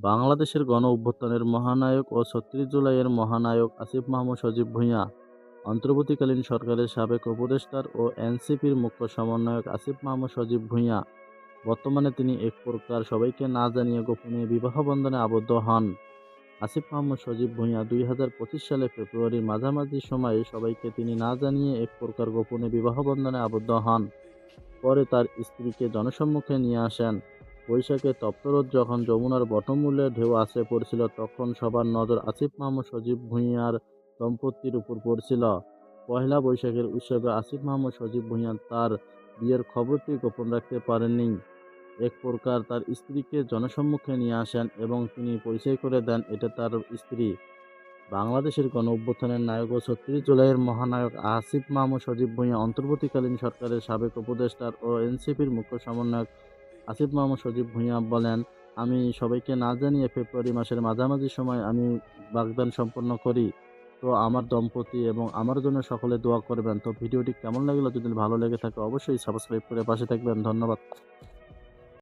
বাংলাদেশের গণ-অভ্যুত্থানের মহানায়ক ও ৩৬ জুলাইয়ের মহানায়ক আসিফ মাহমুদ সজীব ভূঁইয়া, অন্তর্বর্তীকালীন সরকারের সাবেক উপদেষ্টা ও এনসিপির মুখ্য সমন্বয়ক আসিফ মাহমুদ সজীব ভূঁইয়া। বর্তমানে তিনি এক প্রকার সবাইকে না জানিয়ে গোপনে বিবাহ বন্ধনে আবদ্ধ হন। আসিফ মাহমুদ সজীব ভূঁইয়া ২০২৫ সালে ফেব্রুয়ারির মাঝামাঝি সময়ে সবাইকে তিনি না জানিয়ে এক প্রকার গোপনে বিবাহ বন্ধনে আবদ্ধ হন। পরে তার স্ত্রীকে জনসম্মুখে নিয়ে আসেন। বৈশাখে তপ্ত রোদ যখন যমুনার বটমূলে ঢেউ আছড়ে পড়ছিল, তখন সবার নজর আসিফ মাহমুদ সজীব ভূঁইয়ার দম্পতির উপর পড়ছিল। পহেলা বৈশাখের উৎসবে আসিফ মাহমুদ সজীব ভূঁইয়া তার বিয়ের খবরটি গোপন রাখতে পারেননি। এক প্রকার তার স্ত্রীকে জনসম্মুখে নিয়ে আসেন এবং তিনি পরিচয় করে দেন এটা তার স্ত্রী। বাংলাদেশের গণঅভ্যুত্থানের নায়ক ও ৩৬ জুলাইয়ের মহানায়ক আসিফ মাহমুদ সজীব ভূঁইয়া, অন্তর্বর্তীকালীন সরকারের সাবেক উপদেষ্টা ও এনসিপির মুখ্য সমন্বয়ক আসিফ মাহমুদ সজীব ভূঁইয়া বলেন, আমি সবাইকে না জানিয়ে ফেব্রুয়ারি মাসের মাঝামাঝি সময় আমি বাগদান সম্পন্ন করি। তো আমার দম্পতি এবং আমার জন্য সকলে দোয়া করবেন। তো ভিডিওটি কেমন লাগলো? যদি ভালো লেগে থাকে অবশ্যই সাবস্ক্রাইব করে পাশে থাকবেন। ধন্যবাদ।